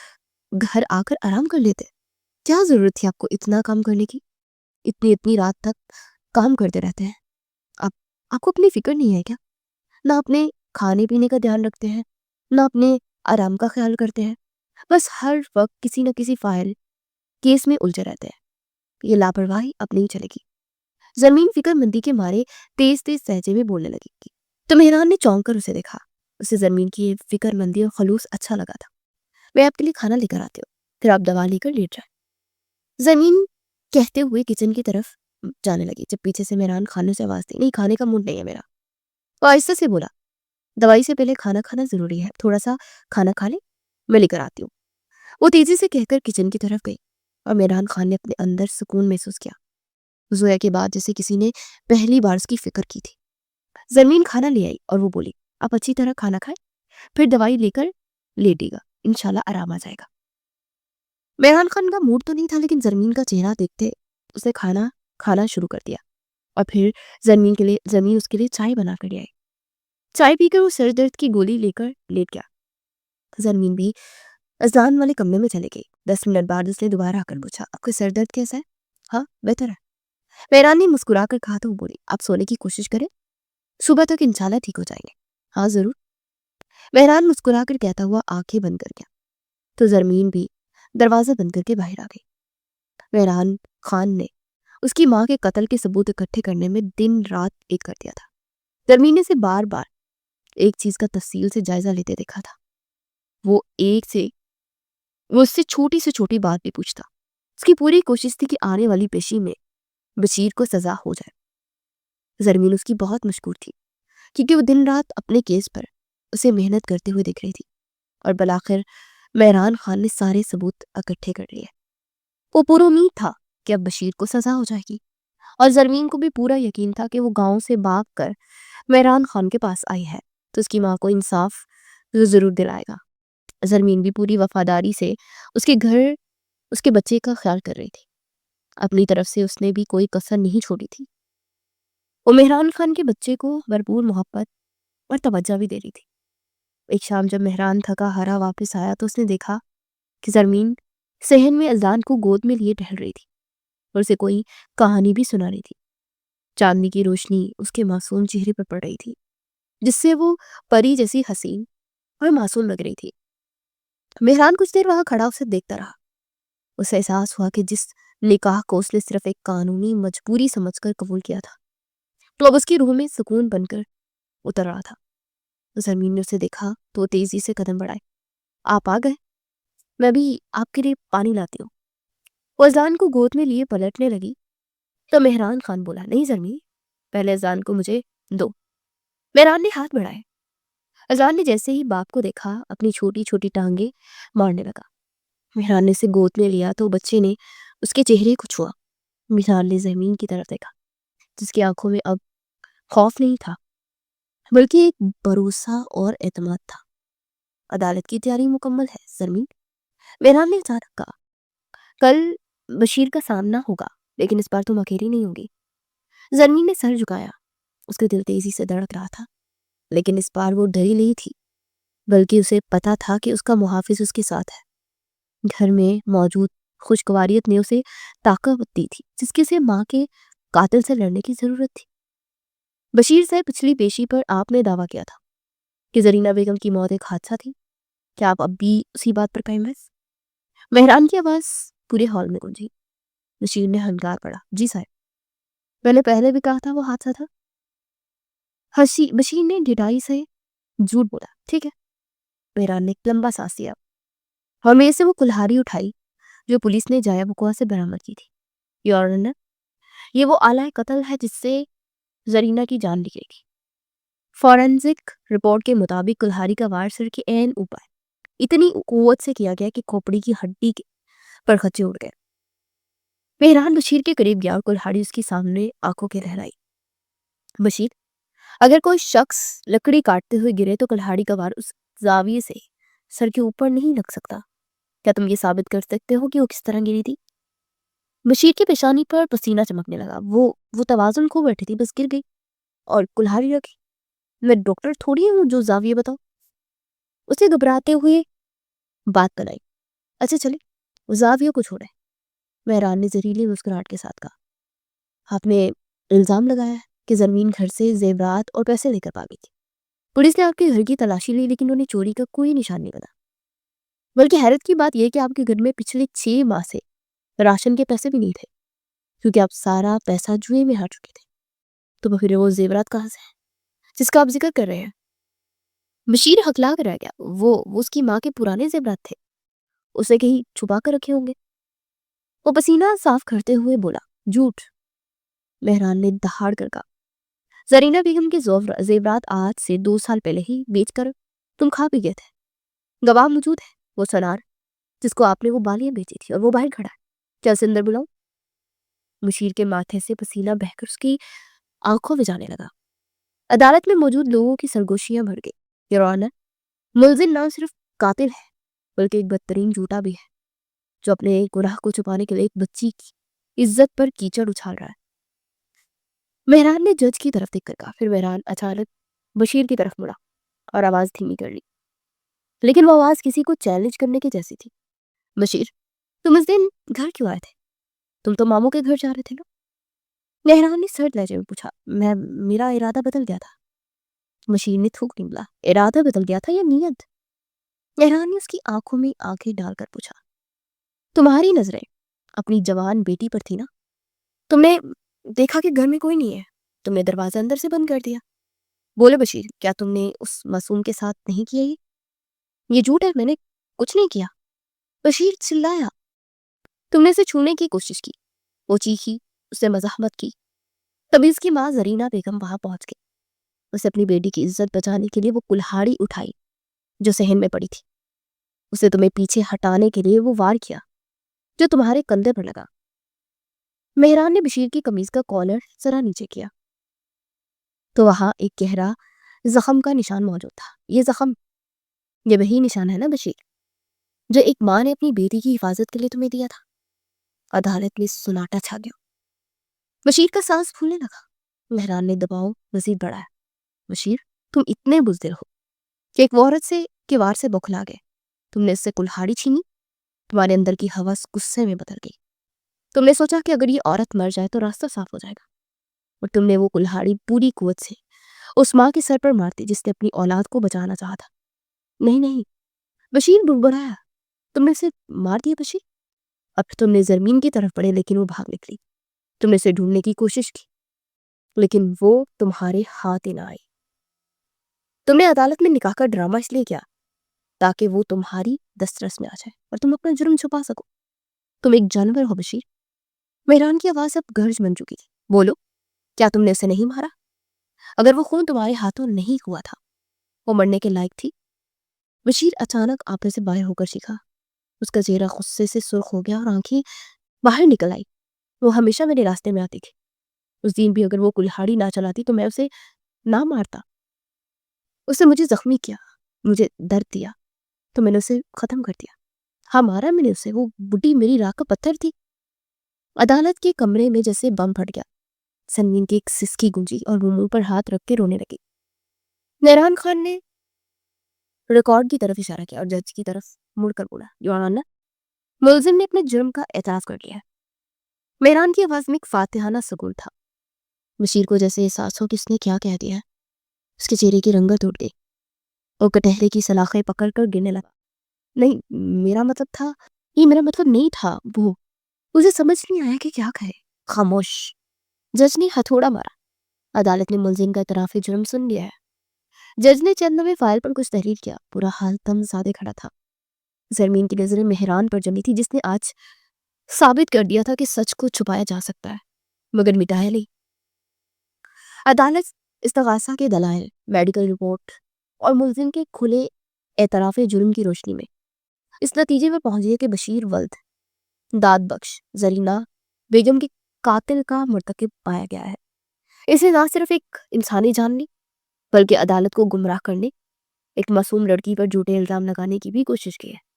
گھر آ کر آرام کر لیتے، کیا ضرورت تھی آپ کو اتنا کام کرنے کی؟ اتنی رات تک کام کرتے رہتے ہیں، آپ کو اپنی فکر نہیں ہے کیا؟ نہ اپنے کھانے پینے کا دھیان رکھتے ہیں، نہ اپنے آرام کا خیال کرتے ہیں، بس ہر وقت کسی نہ کسی فائل کیس میں الجھے رہتے ہیں۔ یہ لاپرواہی اب نہیں چلے گی۔ زمین فکر مندی کے مارے تیز تیز لہجے میں بولنے لگی تھی، تو مہران نے چونک کر اسے دیکھا۔ اسے زمین کی یہ فکر مندی اور خلوص اچھا لگا تھا۔ میں آپ کے لیے کھانا لے کر آتی ہوں، پھر آپ دوا لے کر لیٹ جائیں، زمین کہتے ہوئے کچن کی طرف جانے لگی، جب پیچھے سے مہران کھانے سے آواز دی، نہیں کھانے کا موڈ نہیں ہے میرا۔ وہ آہستہ سے بولا، دوائی سے پہلے کھانا کھانا ضروری ہے، تھوڑا سا کھانا کھا لیں، میں لے کر آتی ہوں۔ وہ تیزی سے کہہ کر کچن کی طرف گئی، اور مہران خان نے اپنے اندر سکون محسوس کیا، زویا کے بعد جیسے کسی نے پہلی بار اس کی فکر کی تھی۔ زمین کھانا لے آئی اور وہ بولی، آپ اچھی طرح کھانا کھائیں، پھر دوائی لے کر لیٹے گا، انشاءاللہ آرام آ جائے گا۔ مہران خان کا موڈ تو نہیں تھا، لیکن زمین کا چہرہ دیکھتے اس نے کھانا شروع کر دیا، اور پھر زمین اس کے لیے چائے بنا کر لے آئی۔ چائے پی کر وہ سر درد کی گولی لے کر لیٹ گیا۔ زمین بھی اذان والے کمرے میں چلے گئی۔ 10 منٹ بعد اس نے دوبارہ آ کر پوچھا، آپ کا سر درد کیسا ہے؟ ہاں بہتر ہے، مہران نے مسکرا کر کہا تو وہ بولی، آپ سونے کی کوشش کریں، صبح تک انشاءاللہ ٹھیک ہو جائیں گے۔ ہاں ضرور، مہران مسکرا کر کہتا ہوا آنکھیں بند کر گیا، تو زرمین بھی دروازہ بند کر کے باہر آ گئی۔ مہران خان نے اس کی ماں کے قتل کے ثبوت اکٹھے کرنے میں دن رات ایک کر دیا تھا۔ زرمین نے اسے بار بار ایک چیز کا تفصیل سے جائزہ لیتے دیکھا تھا، وہ اس سے چھوٹی بات بھی پوچھتا۔ اس کی پوری کوشش تھی کہ آنے والی پیشی میں بشیر کو سزا ہو جائے۔ زرمین اس کی بہت مشکور تھی، کیونکہ وہ دن رات اپنے کیس پر اسے محنت کرتے ہوئے دیکھ رہی تھی، اور بالآخر مہران خان نے سارے ثبوت اکٹھے کر لیے۔ وہ پر امید تھا کہ اب بشیر کو سزا ہو جائے گی، اور زرمین کو بھی پورا یقین تھا کہ وہ گاؤں سے بھاگ کر مہران خان کے پاس آئی ہے تو اس کی ماں کو انصاف ضرور دلائے گا۔ زرمین بھی پوری وفاداری سے اس کے گھر اس کے بچے کا خیال کر رہی تھی، اپنی طرف سے اس نے بھی کوئی کسر نہیں چھوڑی تھی۔ وہ مہران خان کے بچے کو بھرپور محبت اور توجہ بھی دے رہی تھی۔ ایک شام جب مہران تھکا ہارا واپس آیا تو اس نے دیکھا کہ زرمین صحن میں اذان کو گود میں لیے ٹہل رہی تھی اور اسے کوئی کہانی بھی سنا رہی تھی۔ چاندنی کی روشنی اس کے معصوم چہرے پر پڑ رہی تھی، جس سے وہ پری جیسی حسین اور معصوم لگ رہی تھی۔ مہران کچھ دیر وہاں کھڑا اسے دیکھتا رہا۔ اسے احساس ہوا کہ جس نکاح کو اس نے صرف ایک قانونی مجبوری سمجھ کر قبول کیا تھا، تو اب اس کی روح میں سکون بن کر اتر رہا تھا۔ زمین نے اسے دیکھا تو وہ تیزی سے قدم بڑھائے۔ آپ آ گئے، میں بھی آپ کے لیے پانی لاتی ہوں۔ وہ اذان کو گود میں لیے پلٹنے لگی تو مہران خان بولا، نہیں زرمین، پہلے اذان کو مجھے دو۔ مہران نے ہاتھ بڑھائے۔ اذان نے جیسے ہی باپ کو دیکھا اپنی چھوٹی چھوٹی ٹانگیں مارنے لگا۔ مہران نے اسے گود میں لیا تو بچے نے اس کے چہرے کو چھوا۔ مہران نے زمین کی طرف دیکھا جس کی آنکھوں میں اب خوف نہیں تھا بلکہ ایک بھروسہ اور اعتماد تھا۔ عدالت کی تیاری مکمل ہے زرمین، مہران نے اچانک کہا۔ کل بشیر کا سامنا ہوگا لیکن اس بار تم اکیلی نہیں ہوگی۔ زرمین نے سر جھکایا۔ اس کا دل تیزی سے دھڑک رہا تھا، لیکن اس بار وہ ڈری نہیں تھی بلکہ اسے پتا تھا کہ اس کا محافظ اس کے ساتھ ہے۔ گھر میں موجود خوشگواریت نے اسے طاقت دی تھی جس کی اسے ماں کے قاتل سے لڑنے کی ضرورت تھی۔ بشیر سے پچھلی پیشی پر آپ نے دعویٰ کیا تھا کہ زرینہ بیگم کی موت ایک حادثہ تھی، کیا آپ اب بھی اسی بات پر قائم ہیں؟ مہران کی آواز پورے ہال میں گونجی۔ بشیر نے ہنکار پڑا، جی صاحب، میں نے پہلے بھی کہا تھا وہ حادثہ تھا۔ بشیر نے ڈھٹائی سے جھوٹ بولا، ٹھیک ہے۔ مہران نے ایک لمبا سانس لیا اور میز سے وہ کلہاڑی اٹھائی جو پولیس نے جایا بکوا سے برآمد کی تھی۔ یور آنر، یہ وہ آلہ قتل ہے جس سے زرینہ کی جان نکلے گی۔ فورینزک رپورٹ کے مطابق کلہاڑی کا وار سر کے عین اوپر اتنی قوت سے کیا گیا کہ کھوپڑی کی ہڈی پر خچے اڑ گئے۔ مہران بشیر کے قریب گیا اور کلہاڑی اس کی سامنے آنکھوں کے لہرائی۔ بشیر، اگر کوئی شخص لکڑی کاٹتے ہوئے گرے تو کلہاڑی کا وار اس زاویے سے سر کے اوپر نہیں لگ سکتا۔ کیا تم یہ ثابت کر سکتے ہو کہ وہ کس طرح گری تھی؟ بشیر کی پیشانی پر پسینہ چمکنے لگا۔ وہ توازن کھو بیٹھی تھی، بس گر گئی اور کلہاڑی رکھی۔ میں ڈاکٹر تھوڑی ہوں جو زاویے بتاؤ۔ اسے گھبراتے ہوئے بات بنائی، اچھا چلے وہ زاویے کو چھوڑے۔ مہران نے زہریلی مسکراہٹ کے ساتھ کہا، آپ نے الزام لگایا ہے کہ زرمین گھر سے زیورات اور پیسے لے کر بھاگی تھی۔ پولیس نے آپ کے گھر کی تلاشی لی لیکن انہیں چوری کا کوئی نشان نہیں ملا، بلکہ حیرت کی بات یہ کہ آپ کے گھر میں پچھلے 6 ماہ سے راشن کے پیسے بھی نہیں تھے کیونکہ آپ سارا پیسہ جوئے میں ہار چکے تھے۔ تو پھر وہ زیورات کہاں سے ہیں جس کا آپ ذکر کر رہے ہیں؟ بشیر ہکلا کر رہ گیا۔ وہ اس کی ماں کے پرانے زیورات تھے، اسے کہیں چھپا کر رکھے ہوں گے۔ وہ پسینہ صاف کرتے ہوئے بولا، جھوٹ۔ مہران نے دہاڑ کر کہا، زرینہ بیگم کے زیورات آج سے 2 سال پہلے ہی بیچ کر تم کھا بھی گئے تھے۔ گواہ موجود ہے، وہ سنار جس کو آپ نے وہ بالیاں بیچی تھی، اور وہ باہر کھڑا ہے، کیا اسے اندر بلاؤں؟ مشیر کے ماتھے سے پسینہ بہہ کر اس کی آنکھوں میں جانے لگا۔ عدالت میں موجود لوگوں کی سرگوشیاں بڑھ گئی۔ یور آنر، ملزم نہ صرف قاتل ہے بلکہ ایک بدترین جھوٹا بھی ہے جو اپنے گناہ کو چھپانے کے لیے ایک بچی کی عزت پر کیچڑ اچھال رہا ہے۔ مہران نے جج کی طرف دیکھ کر کہا، پھر مہران اچانک بشیر کی طرف مڑا اور آواز دھیمی کر لی، لیکن وہ آواز کسی کو چیلنج کرنے کی جیسی تھی۔ بشیر، تم اس دن گھر کیوں آئے تھے؟ تم تو ماموں کے گھر جا رہے تھے نا؟ مہران نے سرد لہجے میں پوچھا، میرا ارادہ بدل گیا تھا۔ بشیر نے تھوک نکلا، ارادہ بدل گیا تھا یا نیت؟ مہران نے اس کی آنکھوں میں آنکھیں ڈال کر پوچھا، تمہاری نظریں اپنی جوان بیٹی پر تھی نا؟ تم نے دیکھا کہ گھر میں کوئی نہیں ہے، تم نے دروازہ اندر سے بند کر دیا۔ بولے بشیر، کیا تم نے اس معصوم کے ساتھ نہیں کیا یہ جھوٹ ہے، میں نے کچھ نہیں کیا۔ بشیر چلایا، تم نے اسے چھونے کی کوشش کی، وہ چیخی، اسے مزاحمت کی، تبھی اس کی ماں زرینہ بیگم وہاں پہنچ گئی۔ اسے اپنی بیٹی کی عزت بچانے کے لیے وہ کلہاڑی اٹھائی جو صحن میں پڑی تھی، اسے تمہیں پیچھے ہٹانے کے لیے وہ وار کیا جو تمہارے کندھے پر لگا۔ مہران نے بشیر کی قمیض کا کالر ذرا نیچے کیا تو وہاں ایک گہرا زخم کا نشان موجود تھا۔ یہ زخم، یہ وہی نشان ہے نا بشیر جو ایک ماں نے اپنی بیٹی کی حفاظت کے لیے تمہیں دیا تھا؟ عدالت میں سناٹا چھا گیا۔ بشیر کا سانس پھولنے لگا۔ مہران نے دباؤ مزید بڑھایا. بشیر تم اتنے بزدل ہو کہ ایک عورت سے کے وار سے بوکھلا گئے. تم نے اس سے کلہاڑی چھینی. تمہارے اندر کی حوث غصے میں بدل گئی. تم نے سوچا کہ اگر یہ عورت مر جائے تو راستہ صاف ہو جائے گا، اور تم نے وہ کلہاڑی پوری قوت سے اس ماں کے سر پر مارتی جس نے اپنی اولاد کو بچانا چاہا تھا. نہیں نہیں، بشیر بڑبڑایا. تم نے اسے مار دیا بشیر. اب تم نے زرمین کی طرف بڑھے لیکن وہ بھاگ نکلی. تم نے اسے ڈھونڈنے کی کوشش کی لیکن وہ تمہارے ہاتھ ہی نہ آئی. تم نے عدالت میں نکاح کا ڈرامہ اس لیے کیا تاکہ وہ تمہاری دسترس میں آ جائے اور تم اپنا جرم چھپا سکو. تم ایک جانور ہو بشیر. مہران کی آواز اب گرج بن چکی تھی. بولو، کیا تم نے اسے نہیں مارا؟ اگر وہ خون تمہارے ہاتھوں نہیں ہوا تھا وہ مرنے کے لائق تھی؟ بشیر اچانک آپے سے باہر ہو کر چیخا. اس کا چہرہ غصے سے سرخ ہو گیا اور آنکھیں باہر نکل آئی. وہ ہمیشہ میرے راستے میں آتی تھی. اس دن بھی اگر وہ کلہاڑی نہ چلاتی تو میں اسے نہ مارتا. اس نے مجھے زخمی کیا، مجھے درد دیا تو میں نے اسے ختم کر دیا. ہاں مارا میں نے اسے. وہ بڈی میری راہ کا پتھر تھی. عدالت کے کمرے میں جیسے بم پھٹ گیا. سنگین کی ایک سسکی گونجی اور وہ منہ پر ہاتھ رکھ کے رونے لگی. مہران خان نے ریکارڈ کی طرف اشارہ کیا اور جج کی طرف مڑ کر بولا، یور آنر، ملزم نے اپنے جرم کا اعتراف کر لیا. مہران کی آواز میں ایک فاتحانہ سکون تھا. بشیر کو جیسے احساس ہو کہ اس نے کیا کہہ دیا. اس کے چہرے کی رنگت اٹھ گئی. وہ کٹہرے کی سلاخیں پکڑ کر گرنے لگا. نہیں، میرا مطلب تھا، یہ میرا مطلب نہیں تھا. وہ اسے سمجھ نہیں آیا کہ کیا کہے. خاموش. جج نے ہتھوڑا مارا. عدالت نے ملزم کا اعتراف جرم سن لیا ہے. جج نے چند لمحے فائل پر کچھ تحریر کیا. پورا حال تم سادے کھڑا تھا. زرمین کی نظریں مہران پر جمی تھی جس نے آج ثابت کر دیا تھا کہ سچ کو چھپایا جا سکتا ہے مگر مٹایا نہیں. عدالت استغاثہ کے دلائل، میڈیکل رپورٹ اور ملزم کے کھلے اعتراف جرم کی روشنی میں اس نتیجے پر پہنچی ہے کہ بشیر ولد داد بخش زرینہ بیگم کے قاتل کا مرتکب پایا گیا ہے. اسے نہ صرف ایک انسانی جان لی بلکہ عدالت کو گمراہ کرنے، ایک معصوم لڑکی پر جھوٹے الزام لگانے کی بھی کوشش کی ہے.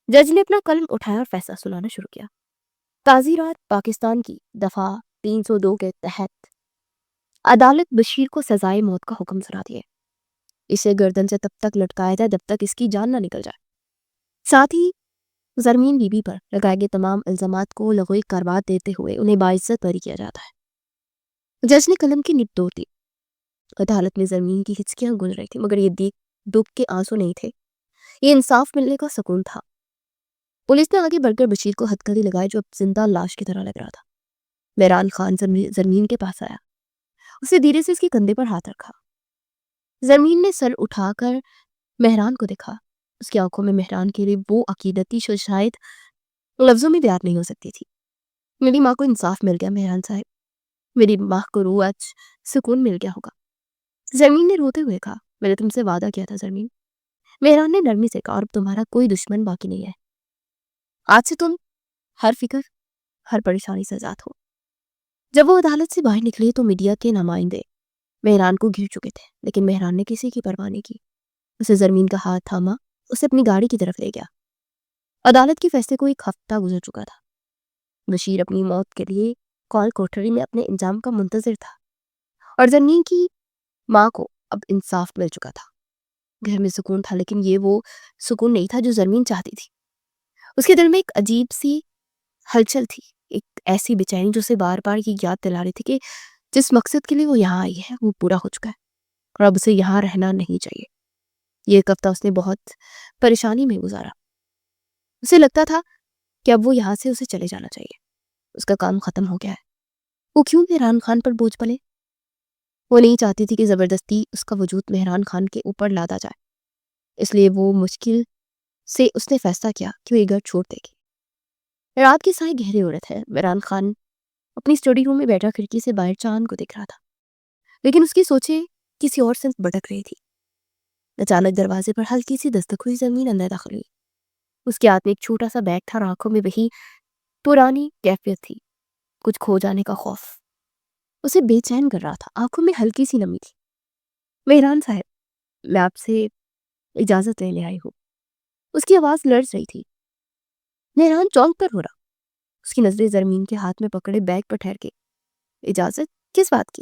جج نے اپنا قلم اٹھایا اور فیصلہ سنانا شروع کیا. تعزیرات پاکستان کی دفعہ 302 کے تحت عدالت بشیر کو سزائے موت کا حکم سناتی ہے. اسے گردن سے تب تک لٹکایا جائے جب تک اس کی جان نہ نکل جائے. ساتھ ہی زرمین بی بی پر لگائے گئے تمام الزامات کو لغوی قراراد دیتے ہوئے انہیں باعزت بری کیا جاتا ہے. جج نے قلم کی نب توڑ دی. عدالت میں زرمین کی ہچکیاں گونج رہی تھی مگر یہ دکھ کے آنسو نہیں تھے. یہ انصاف ملنے کا سکون تھا. پولیس نے آگے بڑھ کر بشیر کو ہتھکڑی لگائی جو اب زندہ لاش کی طرح لگ رہا تھا. مہران خان زرمین کے پاس آیا. اسے دھیرے سے اس کے کندھے پر ہاتھ رکھا. زرمین نے سر اٹھا کر مہران کو دیکھا. اس کی آنکھوں میں مہران کے لیے وہ عقیدتی جو شاید لفظوں میں بیان نہیں ہو سکتی تھی. میری ماں کو انصاف مل گیا مہران صاحب. میری ماں کو روح آج سکون مل گیا ہوگا. زرمین نے روتے ہوئے کہا، میں نے تم سے وعدہ کیا تھا زرمین. مہران نے نرمی سے کہا، اور تمہارا کوئی دشمن باقی نہیں ہے. آج سے تم ہر فکر، ہر پریشانی سے آزاد ہو. جب وہ عدالت سے باہر نکلے تو میڈیا کے نمائندے مہران کو گھیر چکے تھے لیکن مہران نے کسی کی پرواہ نہیں کی. اسے زرمین کا ہاتھ تھاما، اسے اپنی گاڑی کی طرف لے گیا. عدالت کے فیصلے کو ایک ہفتہ گزر چکا تھا. بشیر اپنی موت کے لیے کال کوٹری میں اپنے انجام کا منتظر تھا اور زرمین کی ماں کو اب انصاف مل چکا تھا. گھر میں سکون تھا لیکن یہ وہ سکون نہیں تھا جو زرمین چاہتی تھی. اس کے دل میں ایک عجیب سی ہلچل تھی، ایک ایسی بے چینی جو اسے بار بار یہ یاد دلا رہی تھی کہ جس مقصد کے لیے وہ یہاں آئی ہے وہ پورا ہو چکا ہے اور اب اسے یہاں رہنا نہیں چاہیے. یہ ایک ہفتہ اس نے بہت پریشانی میں گزارا. اسے لگتا تھا کہ اب وہ یہاں سے اسے چلے جانا چاہیے. اس کا کام ختم ہو گیا ہے. وہ کیوں مہران خان پر بوجھ پلے؟ وہ نہیں چاہتی تھی کہ زبردستی اس کا وجود مہران خان کے اوپر لادا جائے. اس لیے وہ مشکل سے اس نے فیصلہ کیا کہ وہ یہ گھر چھوڑ دے گی. رات کے سائے گہرے ہو رہے تھے. مہران خان اپنی اسٹڈی روم میں بیٹھا کھڑکی سے باہر چاند کو دیکھ رہا تھا لیکن اس کی سوچیں کسی اور سے بھٹک رہی تھی. اچانک دروازے پر ہلکی سی دستک ہوئی. زمین اندر داخل ہوئی. اس کے ہاتھ میں ایک چھوٹا سا بیگ تھا اور آنکھوں میں وہی پرانی کیفیت تھی، کچھ کھو جانے کا خوف. اسے بے چین کر رہا تھا. آنکھوں میں ہلکی سی نمی تھی. مہران صاحب، میں آپ سے اجازت لینے آئی ہوں. اس کی آواز لرز رہی تھی. مہران چونک کر ہو رہا. اس کی نظریں زرمین کے ہاتھ میں پکڑے بیگ پر ٹھہر کے. اجازت کس بات کی؟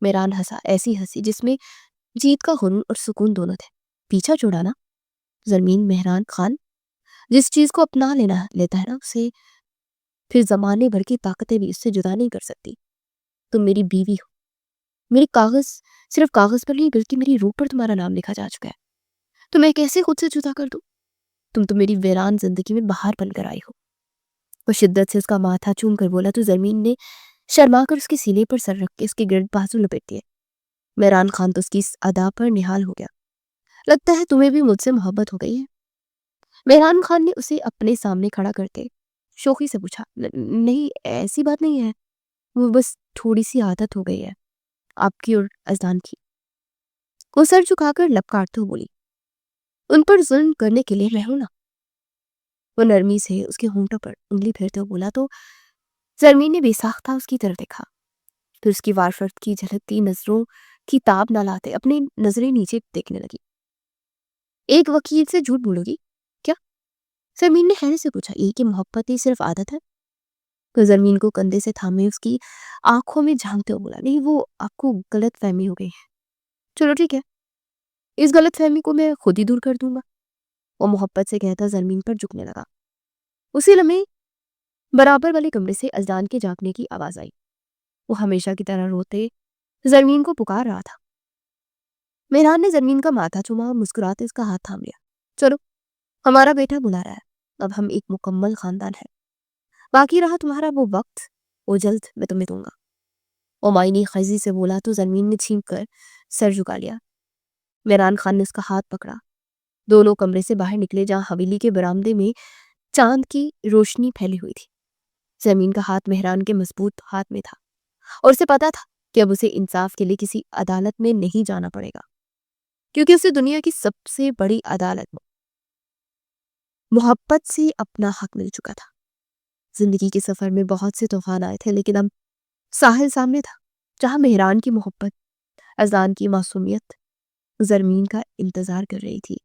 میران ہنسا، ایسی ہنسی جس میں جیت کا غرور اور سکون دونوں تھے۔ پیچھا چھڑانا؟ زرمین، مہران خان جس چیز کو اپنا لیتا ہے نا، اسے پھر زمانے بھر کی طاقتیں بھی اس سے جدا نہیں کر سکتی۔ تم میری بیوی ہو، میری کاغذ، صرف کاغذ پر نہیں بلکہ میری روح پر تمہارا نام لکھا جا چکا ہے، تو میں کیسے خود سے جدا کر دوں؟ تم تو میری ویران زندگی میں بہار بن کر آئی ہو۔ وہ شدت سے اس کا ماتھا چوم کر بولا تو زرمین نے شرما کر اس کے سینے پر سر رکھ کے اس کے گرد بازو لپیٹ دیے۔ مہران خان تو اس کی اس ادا پر نہال ہو گیا۔ لگتا ہے تمہیں بھی مجھ سے محبت ہو گئی ہے۔ مہران خان نے اسے اپنے سامنے کھڑا کرتے شوخی سے پوچھا۔ نہیں، ایسی بات نہیں ہے، وہ بس تھوڑی سی عادت ہو گئی ہے آپ کی اور ازدان کی۔ وہ سر جھکا کر لب کاٹتے ہوئے بولی، ان پر ظلم کرنے کے لیے میں ہوں نا۔ وہ نرمی سے اس کے ہونٹوں پر انگلی پھیرتے ہوئے بولا تو زرمین نے بے ساختہ اس کی طرف دیکھا، پھر اس کی وارفرت کی جھلکتی نظروں کی تاب نہ لاتے اپنی نظریں نیچے دیکھنے لگی۔ ایک وکیل سے جھوٹ بولو گی کیا؟ زرمین نے حیرت سے پوچھا۔ یہ کہ محبت ہی صرف عادت ہے؟ تو زرمین کو کندھے سے تھامے اس کی آنکھوں میں جھانکتے ہوئے بولا، نہیں، وہ آپ کو غلط فہمی ہو گئی ہے۔ چلو ٹھیک ہے، اس غلط فہمی کو میں خود ہی دور کر دوں گا۔ وہ محبت سے کہتا زرمین پر جھکنے لگا۔ اسی لمحے برابر والے کمرے سے ازدان کے جاگنے کی آواز آئی۔ وہ ہمیشہ کی طرح روتے زرمین کو پکار رہا تھا۔ مہران نے زرمین کا ماتھا چوما اور مسکراتے اس کا ہاتھ تھام لیا۔ چلو، ہمارا بیٹا بلا رہا ہے، اب ہم ایک مکمل خاندان ہے۔ باقی رہا تمہارا وہ وقت، وہ جلد میں تمہیں دوں گا۔ وہ معنی خیزی سے بولا تو زرمین نے چھینک کر سر جھکا لیا۔ مہران خان نے اس کا ہاتھ پکڑا۔ دونوں کمرے سے باہر نکلے جہاں حویلی کے برآمدے میں چاند کی روشنی پھیلی ہوئی تھی۔ زمین کا ہاتھ مہران کے مضبوط ہاتھ میں تھا اور اسے پتا تھا کہ اب اسے انصاف کے لیے کسی عدالت میں نہیں جانا پڑے گا، کیونکہ اسے دنیا کی سب سے بڑی عدالت میں محبت سے اپنا حق مل چکا تھا۔ زندگی کے سفر میں بہت سے طوفان آئے تھے، لیکن اب ساحل سامنے تھا جہاں مہران کی محبت، اذان کی معصومیت زرمین کا انتظار کر رہی تھی۔